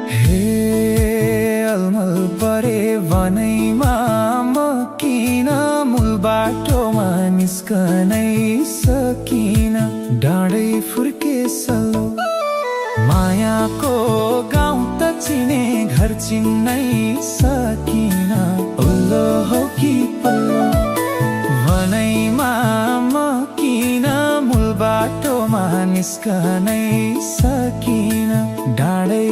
हे अलमल परे बनैमा म किन मूल बाटोमा निस्कनै सकिन। डाँडै फुर्के सल्लो मायाको गाउँ त चिने घर चिन्नै सकिन। ओल्लो हो कि पल्लो बनैमा म किन मूल बाटोमा निस्कनै सकिन। डाँडै